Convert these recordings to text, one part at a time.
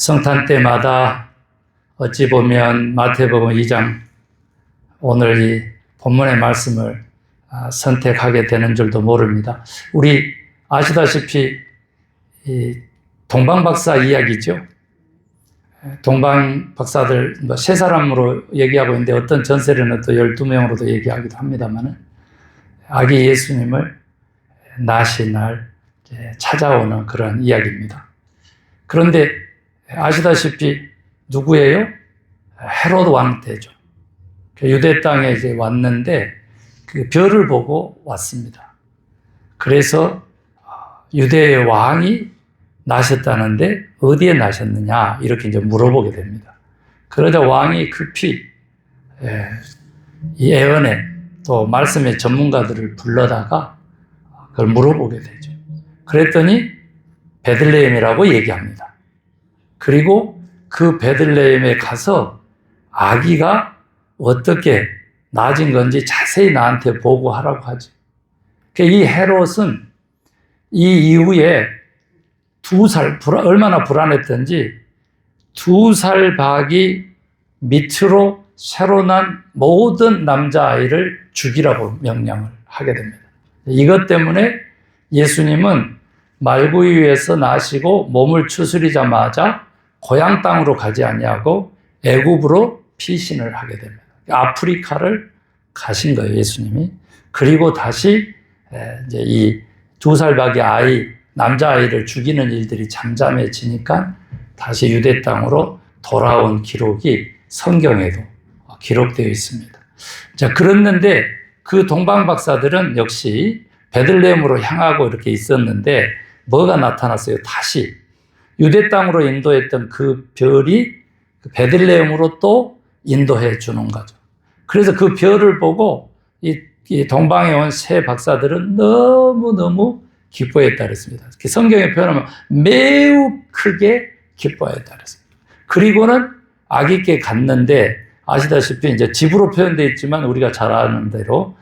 성탄 때마다 어찌 보면 마태복음 2장 오늘 이 본문의 말씀을 선택하게 되는 줄도 모릅니다. 우리 아시다시피 이 동방박사 이야기죠. 동방박사들 세 사람으로 얘기하고 있는데 어떤 전설에는 또 12명으로도 얘기하기도 합니다만 아기 예수님을 낳으신 날 찾아오는 그런 이야기입니다. 그런데 아시다시피 누구예요? 헤롯 왕 때죠. 유대 땅에 이제 왔는데 그 별을 보고 왔습니다. 그래서 유대의 왕이 나셨다는데 어디에 나셨느냐 이렇게 이제 물어보게 됩니다. 그러자 왕이 급히 이 예언에 또 말씀의 전문가들을 불러다가 그걸 물어보게 되죠. 그랬더니 베들레헴이라고 얘기합니다. 그리고 그 베들레헴에 가서 아기가 어떻게 낳아진 건지 자세히 나한테 보고하라고 하죠. 이 헤롯은 이 이후에 얼마나 불안했던지 2살 박이 밑으로 새로 난 모든 남자아이를 죽이라고 명령을 하게 됩니다. 이것 때문에 예수님은 말구유에서 나시고 몸을 추스리자마자 고향 땅으로 가지 아니하고 애굽으로 피신을 하게 됩니다. 아프리카를 가신 거예요, 예수님이. 그리고 다시 이제 이 2살 박의 아이, 남자아이를 죽이는 일들이 잠잠해지니까 다시 유대 땅으로 돌아온 기록이 성경에도 기록되어 있습니다. 자, 그랬는데 그 동방박사들은 역시 베들레헴으로 향하고 이렇게 있었는데 뭐가 나타났어요? 다시 유대 땅으로 인도했던 그 별이 베들레헴으로 또 인도해 주는 거죠. 그래서 그 별을 보고 이 동방에 온 세 박사들은 너무너무 기뻐했다 그랬습니다. 성경에 표현하면 매우 크게 기뻐했다 그랬습니다. 그리고는 아기께 갔는데 아시다시피 이제 집으로 표현되어 있지만 우리가 잘 아는 대로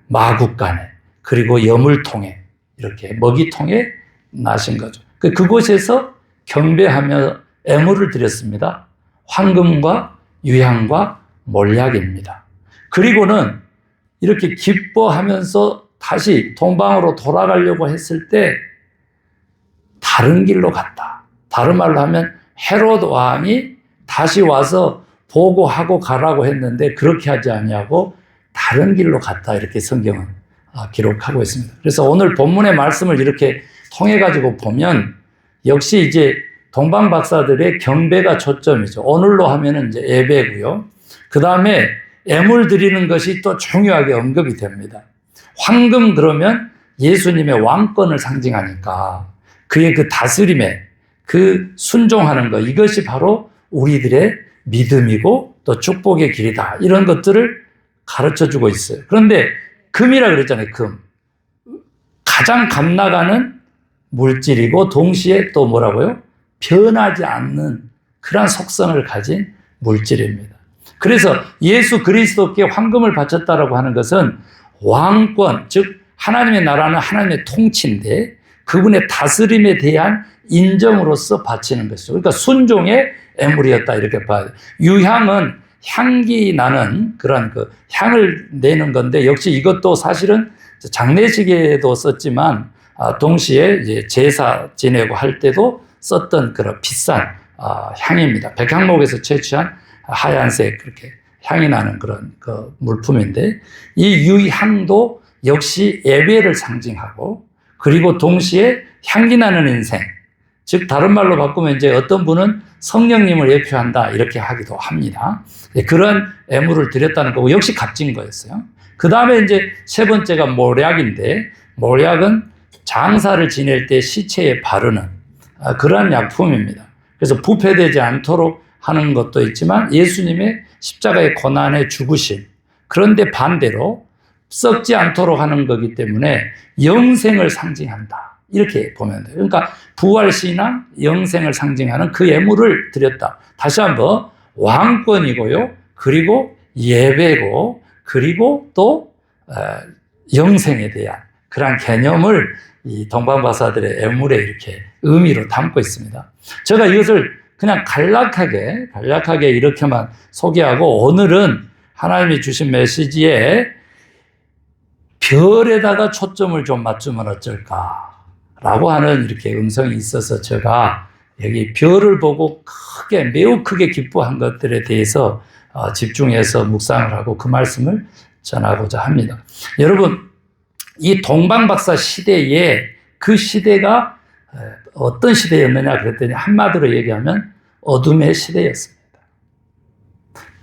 마구간에 그리고 여물통에 이렇게 먹이통에 나신 거죠. 그곳에서 경배하며 애물을 드렸습니다. 황금과 유향과 몰약입니다. 그리고는 이렇게 기뻐하면서 다시 동방으로 돌아가려고 했을 때 다른 길로 갔다. 다른 말로 하면 헤롯 왕이 다시 와서 보고하고 가라고 했는데 그렇게 하지 아니하고 다른 길로 갔다. 이렇게 성경은 기록하고 있습니다. 그래서 오늘 본문의 말씀을 이렇게 통해 가지고 보면 역시 이제 동방 박사들의 경배가 초점이죠. 오늘로 하면은 이제 예배고요. 그 다음에 애물 드리는 것이 또 중요하게 언급이 됩니다. 황금 그러면 예수님의 왕권을 상징하니까 그의 그 다스림에 그 순종하는 것 이것이 바로 우리들의 믿음이고 또 축복의 길이다. 이런 것들을 가르쳐 주고 있어요. 그런데 금이라 그랬잖아요. 금. 가장 값나가는 물질이고 동시에 또 뭐라고요? 변하지 않는 그런 속성을 가진 물질입니다. 그래서 예수 그리스도께 황금을 바쳤다라고 하는 것은 왕권, 즉 하나님의 나라는 하나님의 통치인데 그분의 다스림에 대한 인정으로서 바치는 것이죠. 그러니까 순종의 애물이었다 이렇게 봐야 돼요. 유향은 향기 나는 그런 그 향을 내는 건데 역시 이것도 사실은 장례식에도 썼지만 동시에 이제 제사 지내고 할 때도 썼던 그런 비싼 향입니다. 백향목에서 채취한 하얀색 그렇게 향이 나는 그런 그 물품인데 이 유향도 역시 예배를 상징하고 그리고 동시에 향기 나는 인생, 즉 다른 말로 바꾸면 이제 어떤 분은 성령님을 예표한다 이렇게 하기도 합니다. 그런 애물을 드렸다는 거고 역시 값진 거였어요. 그 다음에 이제 세 번째가 몰약인데 몰약은 장사를 지낼 때 시체에 바르는 그러한 약품입니다. 그래서 부패되지 않도록 하는 것도 있지만 예수님의 십자가의 고난의 죽으심 그런데 반대로 썩지 않도록 하는 거기 때문에 영생을 상징한다. 이렇게 보면 돼요. 그러니까 부활신앙, 영생을 상징하는 그 예물을 드렸다. 다시 한번 왕권이고요. 그리고 예배고 그리고 또 영생에 대한 그런 개념을 이 동방박사들의 애물에 이렇게 의미로 담고 있습니다. 제가 이것을 그냥 간략하게 이렇게만 소개하고, 오늘은 하나님이 주신 메시지에 별에다가 초점을 좀 맞추면 어쩔까라고 하는 이렇게 음성이 있어서 제가 여기 별을 보고 매우 크게 기뻐한 것들에 대해서 집중해서 묵상을 하고 그 말씀을 전하고자 합니다. 여러분, 이 동방박사 시대에 그 시대가 어떤 시대였느냐 그랬더니 한마디로 얘기하면 어둠의 시대였습니다.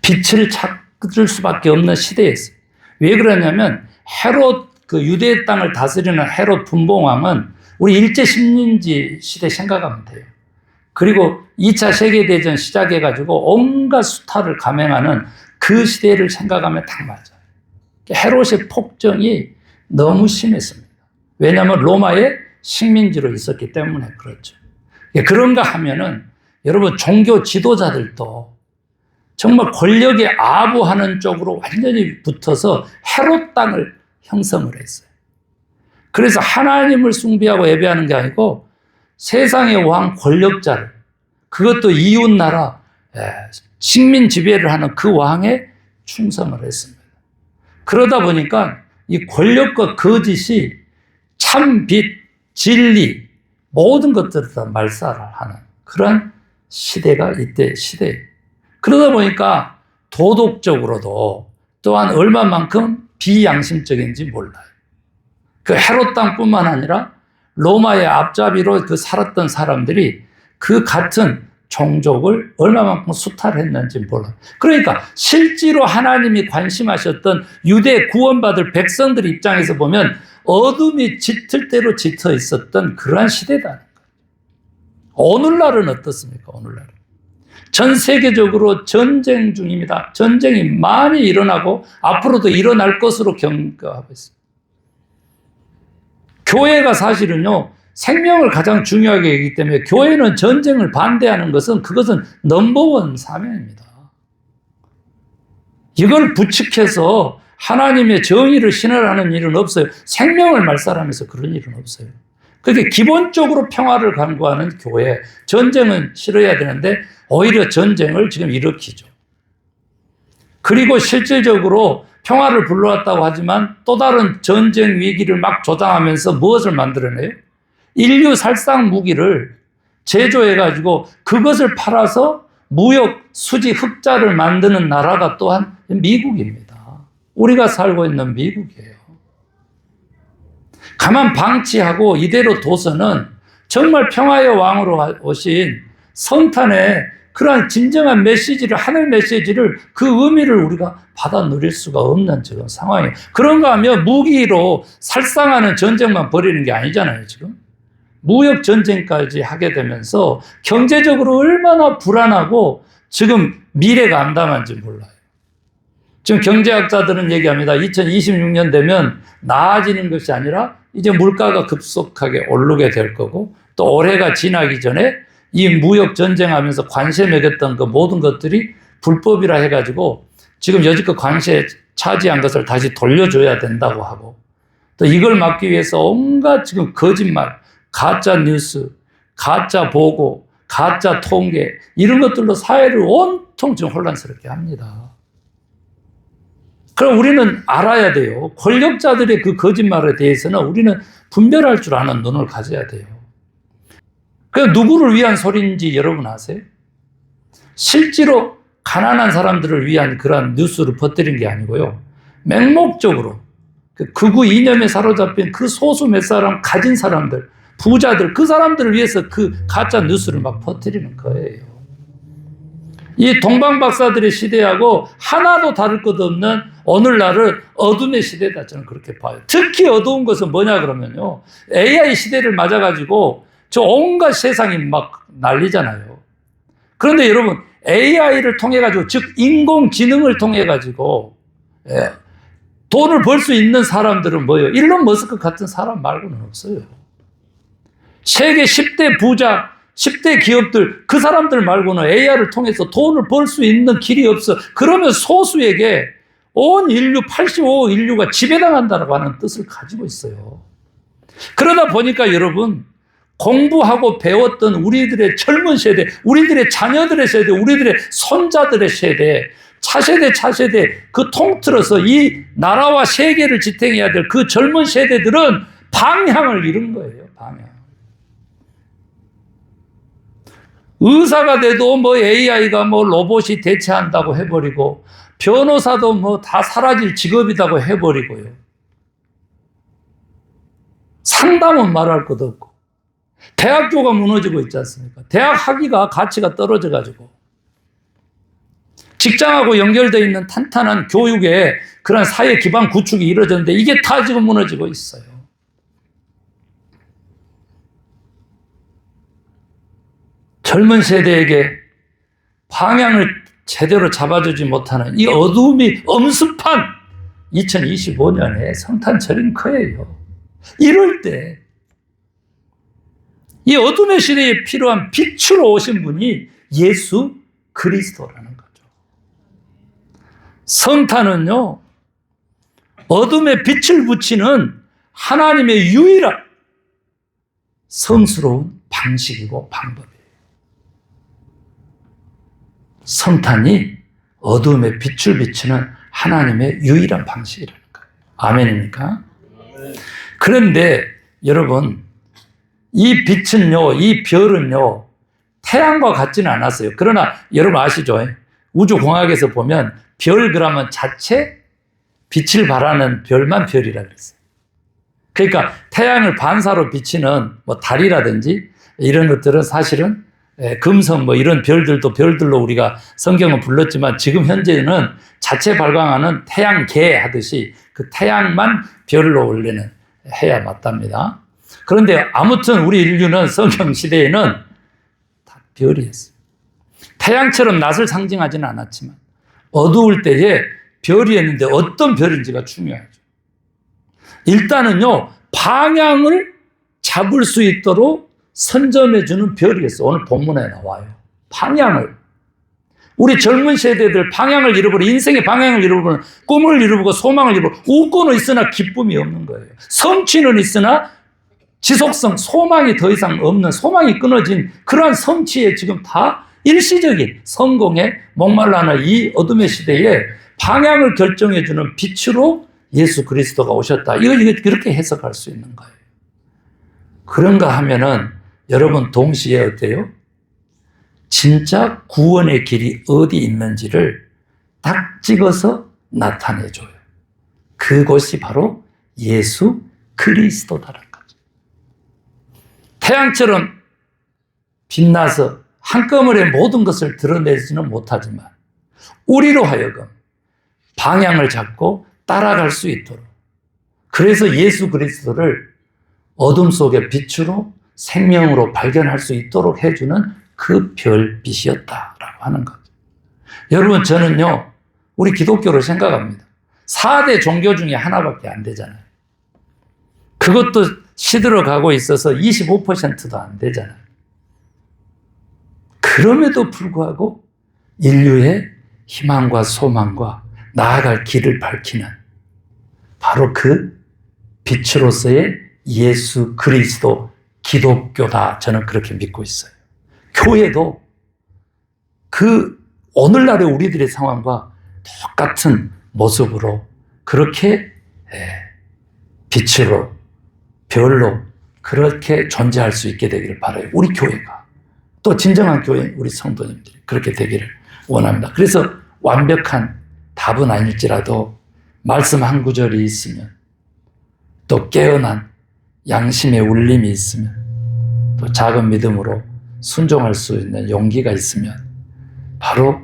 빛을 찾을 수밖에 없는 시대였어요. 왜 그러냐면 헤롯, 그 유대 땅을 다스리는 헤롯 분봉왕은 우리 일제식민지 시대 생각하면 돼요. 그리고 2차 세계대전 시작해가지고 온갖 수탈을 감행하는 그 시대를 생각하면 딱 맞아요. 헤롯의 폭정이 너무 심했습니다. 왜냐하면 로마의 식민지로 있었기 때문에 그렇죠. 그런가 하면은 여러분, 종교 지도자들도 정말 권력에 아부하는 쪽으로 완전히 붙어서 헤롯 땅을 형성을 했어요. 그래서 하나님을 숭배하고 예배하는 게 아니고 세상의 왕 권력자를, 그것도 이웃나라 식민 지배를 하는 그 왕에 충성을 했습니다. 그러다 보니까 이 권력과 거짓이 참 빛, 진리, 모든 것들을 다 말살을 하는 그런 시대가 이때 시대예요. 그러다 보니까 도덕적으로도 또한 얼마만큼 비양심적인지 몰라요. 그 헤롯 땅뿐만 아니라 로마의 앞잡이로 그 살았던 사람들이 그 같은 종족을 얼마만큼 수탈했는지 몰라요. 그러니까 실제로 하나님이 관심하셨던 유대 구원받을 백성들 입장에서 보면 어둠이 짙을 대로 짙어 있었던 그러한 시대다. 오늘날은 어떻습니까? 오늘날은 전 세계적으로 전쟁 중입니다. 전쟁이 많이 일어나고 앞으로도 일어날 것으로 경고하고 있습니다. 교회가 사실은요, 생명을 가장 중요하게 여기기 때문에 교회는 전쟁을 반대하는 것은 그것은 넘버원 사명입니다. 이걸 부축해서 하나님의 정의를 신뢰하는 일은 없어요. 생명을 말살하면서 그런 일은 없어요. 그게 기본적으로 평화를 강구하는 교회, 전쟁은 싫어야 되는데 오히려 전쟁을 지금 일으키죠. 그리고 실질적으로 평화를 불러왔다고 하지만 또 다른 전쟁 위기를 막 조장하면서 무엇을 만들어내요? 인류 살상 무기를 제조해가지고 그것을 팔아서 무역 수지 흑자를 만드는 나라가 또한 미국입니다. 우리가 살고 있는 미국이에요. 가만 방치하고 이대로 둬서는 정말 평화의 왕으로 오신 성탄의 그러한 진정한 메시지를, 하늘 메시지를, 그 의미를 우리가 받아 누릴 수가 없는 지금 상황이에요. 그런가 하면 무기로 살상하는 전쟁만 벌이는 게 아니잖아요, 지금. 무역 전쟁까지 하게 되면서 경제적으로 얼마나 불안하고 지금 미래가 암담한지 몰라요. 지금 경제학자들은 얘기합니다. 2026년 되면 나아지는 것이 아니라 이제 물가가 급속하게 오르게 될 거고, 또 올해가 지나기 전에 이 무역 전쟁하면서 관세 매겼던 그 모든 것들이 불법이라 해가지고 지금 여지껏 관세 차지한 것을 다시 돌려줘야 된다고 하고, 또 이걸 막기 위해서 온갖 지금 거짓말, 가짜 뉴스, 가짜 보고, 가짜 통계, 이런 것들로 사회를 온통 지금 혼란스럽게 합니다. 그럼 우리는 알아야 돼요. 권력자들의 그 거짓말에 대해서는 우리는 분별할 줄 아는 눈을 가져야 돼요. 그 누구를 위한 소리인지 여러분 아세요? 실제로 가난한 사람들을 위한 그런 뉴스를 퍼뜨린 게 아니고요. 맹목적으로 그 극우 이념에 사로잡힌 그 소수 몇 사람 가진 사람들, 부자들, 그 사람들을 위해서 그 가짜 뉴스를 막 퍼뜨리는 거예요. 이 동방박사들의 시대하고 하나도 다를 것 없는 오늘날은 어둠의 시대다, 저는 그렇게 봐요. 특히 어두운 것은 뭐냐 그러면요, AI 시대를 맞아가지고 저 온갖 세상이 막 난리잖아요. 그런데 여러분, AI를 통해가지고, 즉 인공지능을 통해가지고 돈을 벌 수 있는 사람들은 뭐예요? 일론 머스크 같은 사람 말고는 없어요. 세계 10대 부자, 10대 기업들, 그 사람들 말고는 AI를 통해서 돈을 벌 수 있는 길이 없어. 그러면 소수에게 온 인류, 85억 인류가 지배당한다고 하는 뜻을 가지고 있어요. 그러다 보니까 여러분, 공부하고 배웠던 우리들의 젊은 세대, 우리들의 자녀들의 세대, 우리들의 손자들의 세대, 차세대 그 통틀어서 이 나라와 세계를 지탱해야 될 그 젊은 세대들은 방향을 잃은 거예요. 방향. 의사가 돼도 뭐 AI가 뭐 로봇이 대체한다고 해버리고, 변호사도 뭐 다 사라질 직업이라고 해버리고요. 상담은 말할 것도 없고, 대학교가 무너지고 있지 않습니까? 대학 학위가 가치가 떨어져가지고, 직장하고 연결되어 있는 탄탄한 교육의 그런 사회 기반 구축이 이루어졌는데 이게 다 지금 무너지고 있어요. 젊은 세대에게 방향을 제대로 잡아주지 못하는 이 어둠이 엄습한 2025년의 성탄절인 거예요. 이럴 때 이 어둠의 시대에 필요한 빛으로 오신 분이 예수 그리스도라는 거죠. 성탄은요, 어둠에 빛을 붙이는 하나님의 유일한 성스러운 방식이고 방법이에요. 성탄이 어둠에 빛을 비추는 하나님의 유일한 방식이라는 거예요. 아멘입니까? 그런데 여러분, 이 빛은요, 이 별은요, 태양과 같지는 않았어요. 그러나 여러분 아시죠? 우주공학에서 보면 별 그러면 자체 빛을 발하는 별만 별이라 그랬어요. 그러니까 태양을 반사로 비치는 뭐 달이라든지 이런 것들은 사실은 금성 뭐 이런 별들도 별들로 우리가 성경은 불렀지만 지금 현재는 자체 발광하는 태양계 하듯이 그 태양만 별로 원래는 해야 맞답니다. 그런데 아무튼 우리 인류는 성경 시대에는 다 별이었어요. 태양처럼 낮을 상징하지는 않았지만 어두울 때에 별이었는데 어떤 별인지가 중요하죠. 일단은요, 방향을 잡을 수 있도록 선점해주는 별이었어요. 오늘 본문에 나와요. 방향을. 우리 젊은 세대들 방향을 잃어버려, 인생의 방향을 잃어버려, 꿈을 잃어버리고 소망을 잃어버려, 웃고는 있으나 기쁨이 없는 거예요. 성취는 있으나 지속성, 소망이 더 이상 없는, 소망이 끊어진 그러한 성취에 지금 다 일시적인 성공에 목말라하는 이 어둠의 시대에 방향을 결정해주는 빛으로 예수 그리스도가 오셨다. 이거 그렇게 해석할 수 있는 거예요. 그런가 하면은 여러분 동시에 어때요? 진짜 구원의 길이 어디 있는지를 딱 찍어서 나타내줘요. 그것이 바로 예수 그리스도다라는 거죠. 태양처럼 빛나서 한꺼번에 모든 것을 드러내지는 못하지만 우리로 하여금 방향을 잡고 따라갈 수 있도록, 그래서 예수 그리스도를 어둠 속의 빛으로 생명으로 발견할 수 있도록 해주는 그 별빛이었다라고 하는 거죠. 여러분, 저는요, 우리 기독교를 생각합니다. 4대 종교 중에 하나밖에 안 되잖아요. 그것도 시들어가고 있어서 25%도 안 되잖아요. 그럼에도 불구하고 인류의 희망과 소망과 나아갈 길을 밝히는 바로 그 빛으로서의 예수 그리스도 기독교다. 저는 그렇게 믿고 있어요. 교회도 그 오늘날의 우리들의 상황과 똑같은 모습으로 그렇게 빛으로, 별로 그렇게 존재할 수 있게 되기를 바라요. 우리 교회가. 또 진정한 교회, 우리 성도님들이 그렇게 되기를 원합니다. 그래서 완벽한 답은 아닐지라도 말씀 한 구절이 있으면, 또 깨어난 양심의 울림이 있으면, 또 작은 믿음으로 순종할 수 있는 용기가 있으면 바로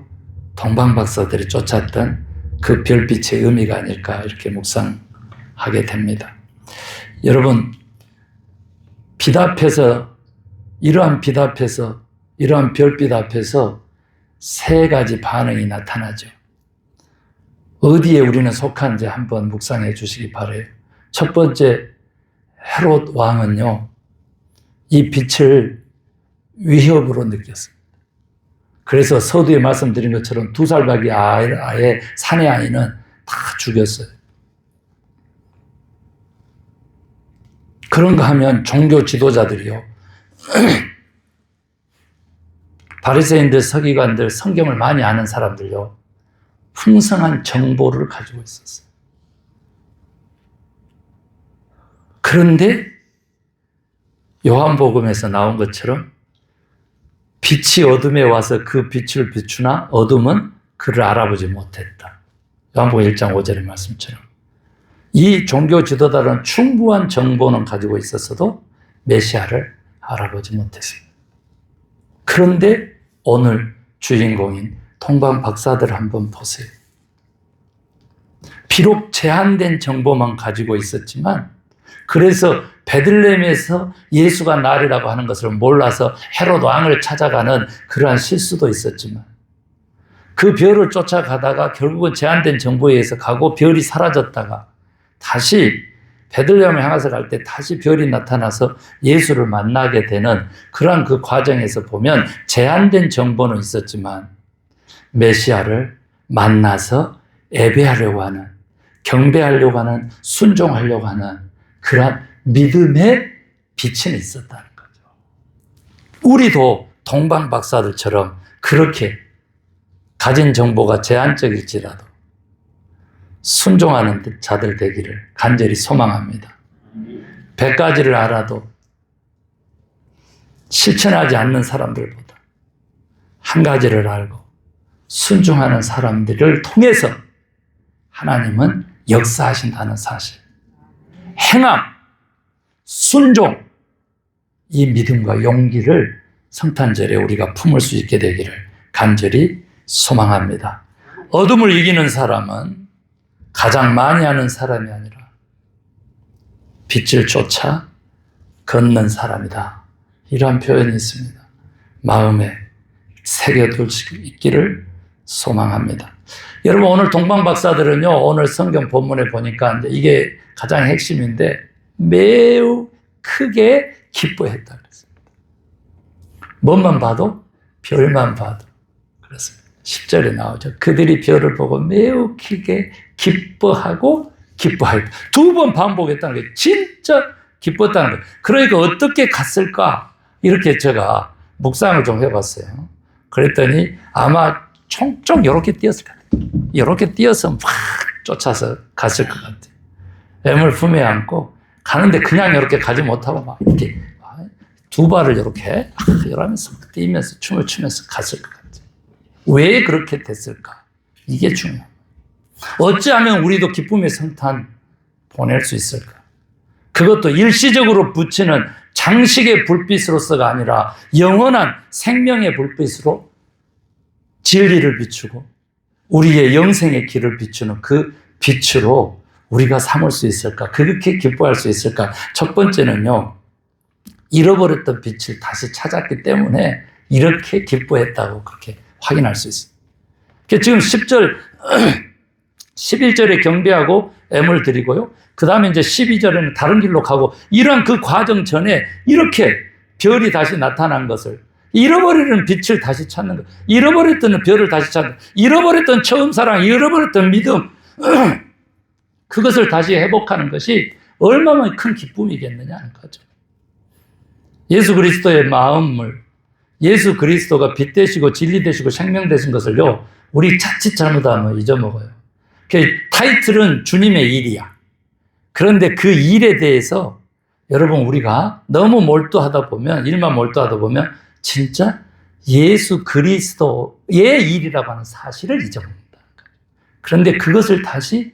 동방박사들이 쫓았던 그 별빛의 의미가 아닐까 이렇게 묵상하게 됩니다. 여러분, 빛 앞에서, 이러한 빛 앞에서, 이러한 별빛 앞에서 세 가지 반응이 나타나죠. 어디에 우리는 속한지 한번 묵상해 주시기 바라요. 첫 번째, 헤롯 왕은요, 이 빛을 위협으로 느꼈습니다. 그래서 서두에 말씀드린 것처럼 2살 박이 아예 사내 아이는 다 죽였어요. 그런가 하면 종교 지도자들이요, 바리새인들, 서기관들, 성경을 많이 아는 사람들요, 풍성한 정보를 가지고 있었어요. 그런데 요한복음에서 나온 것처럼 빛이 어둠에 와서 그 빛을 비추나 어둠은 그를 알아보지 못했다. 요한복음 1장 5절의 말씀처럼 이 종교 지도자들은 충분한 정보는 가지고 있었어도 메시아를 알아보지 못했습니다. 그런데 오늘 주인공인 동방 박사들 한번 보세요. 비록 제한된 정보만 가지고 있었지만, 그래서 베들레헴에서 예수가 날이라고 하는 것을 몰라서 헤롯 왕을 찾아가는 그러한 실수도 있었지만, 그 별을 쫓아가다가 결국은 제한된 정보에 의해서 가고 별이 사라졌다가 다시 베들레헴을 향해서 갈 때 다시 별이 나타나서 예수를 만나게 되는 그러한 그 과정에서 보면 제한된 정보는 있었지만 메시아를 만나서 예배하려고 하는, 경배하려고 하는, 순종하려고 하는 그러한 믿음의 빛은 있었다는 거죠. 우리도 동방 박사들처럼 그렇게 가진 정보가 제한적일지라도 순종하는 자들 되기를 간절히 소망합니다. 100가지를 알아도 실천하지 않는 사람들보다 한 가지를 알고 순종하는 사람들을 통해서 하나님은 역사하신다는 사실, 행함, 순종, 이 믿음과 용기를 성탄절에 우리가 품을 수 있게 되기를 간절히 소망합니다. 어둠을 이기는 사람은 가장 많이 하는 사람이 아니라 빛을 쫓아 걷는 사람이다. 이러한 표현이 있습니다. 마음에 새겨둘 수 있기를 소망합니다. 여러분, 오늘 동방박사들은요, 오늘 성경 본문에 보니까 이게 가장 핵심인데 매우 크게 기뻐했다 그랬습니다. 뭐만 봐도? 별만 봐도. 그렇습니다. 10절에 나오죠. 그들이 별을 보고 매우 크게 기뻐하고 기뻐하였다. 2번 반복했다는 게 진짜 기뻤다는 거예요. 그러니까 어떻게 갔을까? 이렇게 제가 묵상을 좀 해봤어요. 그랬더니 아마 총총 이렇게 뛰었을 것 같아요. 이렇게 뛰어서 막 쫓아서 갔을 것 같아요. 애물 품에 안고 가는데 그냥 이렇게 가지 못하고 막 이렇게 두 발을 이렇게 이러면서 뛰면서 춤을 추면서 갔을 것 같아요. 왜 그렇게 됐을까? 이게 중요합니다. 어찌하면 우리도 기쁨의 성탄 보낼 수 있을까? 그것도 일시적으로 붙이는 장식의 불빛으로서가 아니라 영원한 생명의 불빛으로 진리를 비추고 우리의 영생의 길을 비추는 그 빛으로 우리가 삼을 수 있을까? 그렇게 기뻐할 수 있을까? 첫 번째는요, 잃어버렸던 빛을 다시 찾았기 때문에 이렇게 기뻐했다고 그렇게 확인할 수 있습니다. 지금 10절, 11절에 경배하고 애물 드리고요. 그 다음에 이제 12절에는 다른 길로 가고, 이러한 그 과정 전에 이렇게 별이 다시 나타난 것을, 잃어버리는 빛을 다시 찾는 것, 잃어버렸던 별을 다시 찾는, 잃어버렸던 처음 사랑, 잃어버렸던 믿음, 그것을 다시 회복하는 것이 얼마나 큰 기쁨이겠느냐는 거죠. 예수 그리스도의 마음을, 예수 그리스도가 빛 되시고 진리 되시고 생명 되신 것을요, 우리 자칫 잘못하면 잊어먹어요. 타이틀은 주님의 일이야. 그런데 그 일에 대해서 여러분, 우리가 너무 몰두하다 보면, 일만 몰두하다 보면 진짜 예수 그리스도의 일이라고 하는 사실을 잊어먹는다. 그런데 그것을 다시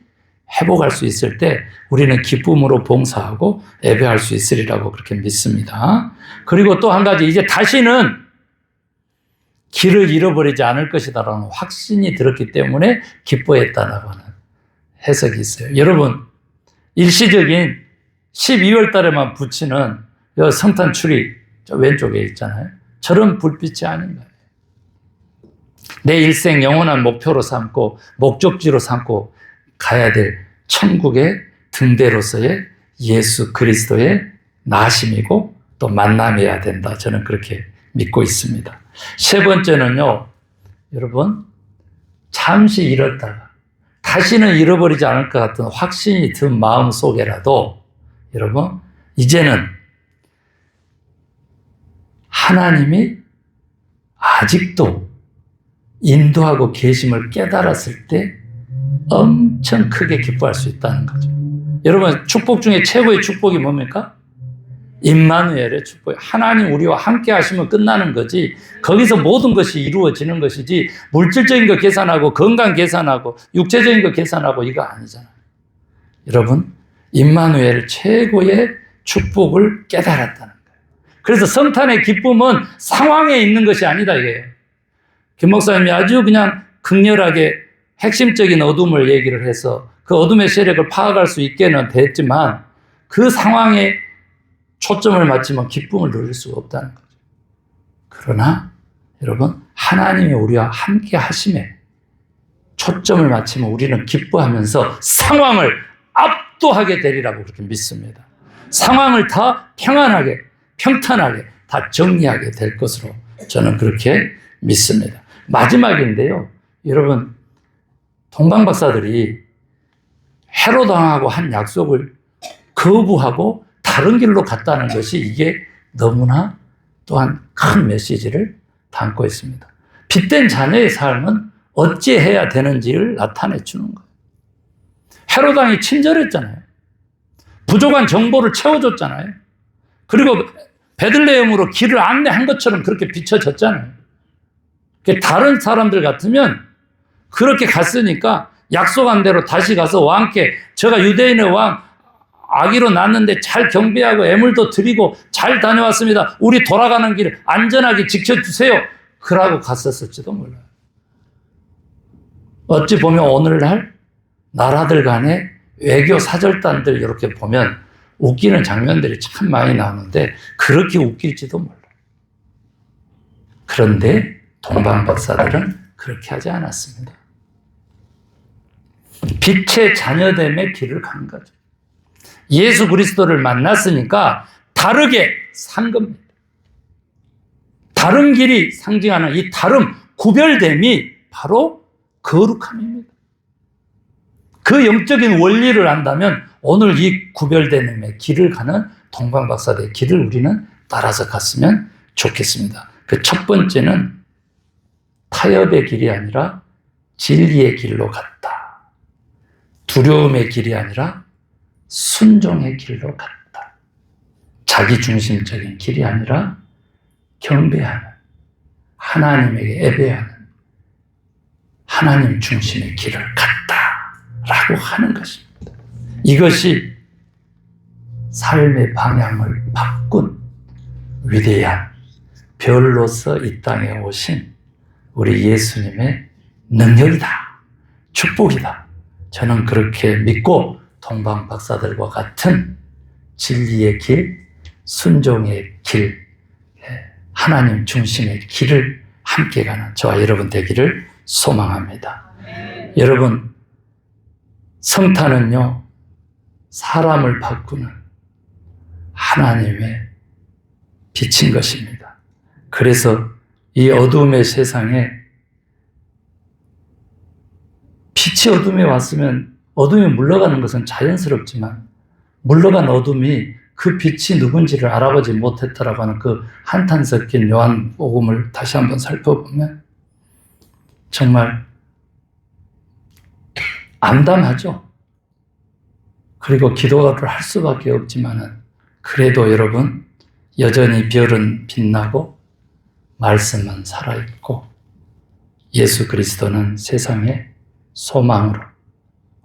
회복할 수 있을 때 우리는 기쁨으로 봉사하고 예배할 수 있으리라고 그렇게 믿습니다. 그리고 또 한 가지, 이제 다시는 길을 잃어버리지 않을 것이다라는 확신이 들었기 때문에 기뻐했다라고 하는 해석이 있어요. 여러분, 일시적인 12월 달에만 붙이는 성탄 추리 저 왼쪽에 있잖아요. 저런 불빛이 아닌 거예요. 내 일생 영원한 목표로 삼고 목적지로 삼고 가야 될 천국의 등대로서의 예수 그리스도의 나심이고 또 만남이어야 된다. 저는 그렇게 믿고 있습니다. 세 번째는요, 여러분, 잠시 잃었다가 다시는 잃어버리지 않을 것 같은 확신이 든 마음 속에라도 여러분, 이제는 하나님이 아직도 인도하고 계심을 깨달았을 때 엄청 크게 기뻐할 수 있다는 거죠. 여러분, 축복 중에 최고의 축복이 뭡니까? 임마누엘의 축복. 하나님 우리와 함께 하시면 끝나는 거지, 거기서 모든 것이 이루어지는 것이지, 물질적인 거 계산하고 건강 계산하고 육체적인 거 계산하고 이거 아니잖아요. 여러분, 임마누엘 최고의 축복을 깨달았다는 거예요. 그래서 성탄의 기쁨은 상황에 있는 것이 아니다 이거예요. 김 목사님이 아주 그냥 극렬하게 핵심적인 어둠을 얘기를 해서 그 어둠의 세력을 파악할 수 있게는 됐지만, 그 상황에 초점을 맞추면 기쁨을 누릴 수가 없다는 거죠. 그러나 여러분, 하나님이 우리와 함께 하심에 초점을 맞추면 우리는 기뻐하면서 상황을 압도하게 되리라고 그렇게 믿습니다. 상황을 다 평안하게, 평탄하게 다 정리하게 될 것으로 저는 그렇게 믿습니다. 마지막인데요, 여러분, 동방박사들이 헤롯 왕하고 한 약속을 거부하고 다른 길로 갔다는 것이, 이게 너무나 또한 큰 메시지를 담고 있습니다. 빚된 자녀의 삶은 어찌해야 되는지를 나타내 주는 거예요. 헤롯 왕이 친절했잖아요. 부족한 정보를 채워줬잖아요. 그리고 베들레헴으로 길을 안내한 것처럼 그렇게 비춰졌잖아요. 다른 사람들 같으면 그렇게 갔으니까 약속한 대로 다시 가서 왕께, 제가 유대인의 왕 아기로 낳았는데 잘 경배하고 애물도 드리고 잘 다녀왔습니다, 우리 돌아가는 길 안전하게 지켜주세요, 그러고 갔었을지도 몰라요. 어찌 보면 오늘날 나라들 간의 외교 사절단들 이렇게 보면 웃기는 장면들이 참 많이 나오는데 그렇게 웃길지도 몰라요. 그런데 동방박사들은 그렇게 하지 않았습니다. 빛의 자녀됨의 길을 간 거죠. 예수 그리스도를 만났으니까 다르게 산 겁니다. 다른 길이 상징하는 이 다름, 구별됨이 바로 거룩함입니다. 그 영적인 원리를 안다면 오늘 이 구별됨의 길을 가는 동방박사들의 길을 우리는 따라서 갔으면 좋겠습니다. 그 첫 번째는 타협의 길이 아니라 진리의 길로 갔다. 두려움의 길이 아니라 순종의 길로 갔다. 자기중심적인 길이 아니라 경배하는, 하나님에게 예배하는 하나님 중심의 길을 갔다라고 하는 것입니다. 이것이 삶의 방향을 바꾼 위대한 별로서 이 땅에 오신 우리 예수님의 능력이다, 축복이다. 저는 그렇게 믿고 동방박사들과 같은 진리의 길, 순종의 길, 하나님 중심의 길을 함께 가는 저와 여러분 되기를 소망합니다. 여러분, 성탄은요, 사람을 바꾸는 하나님의 빛인 것입니다. 그래서 이 어둠의 세상에 빛이 어둠에 왔으면 어둠이 물러가는 것은 자연스럽지만, 물러간 어둠이 그 빛이 누군지를 알아보지 못했다라고 하는 그 한탄 섞인 요한복음을 다시 한번 살펴보면 정말 암담하죠. 그리고 기도를 할 수밖에 없지만은, 그래도 여러분, 여전히 별은 빛나고 말씀은 살아있고 예수 그리스도는 세상의 소망으로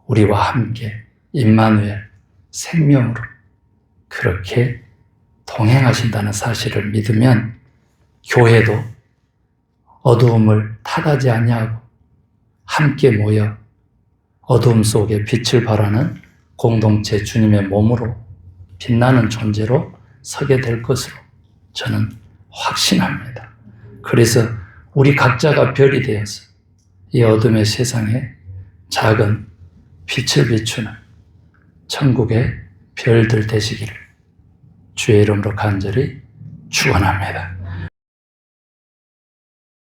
우리와 함께 임마누엘 생명으로 그렇게 동행하신다는 사실을 믿으면 교회도 어두움을 탓하지 아니하고 함께 모여 어두움 속에 빛을 발하는 공동체, 주님의 몸으로 빛나는 존재로 서게 될 것으로 저는 확신합니다. 그래서 우리 각자가 별이 되어서 이 어둠의 세상에 작은 빛을 비추는 천국의 별들 되시기를 주의 이름으로 간절히 축원합니다.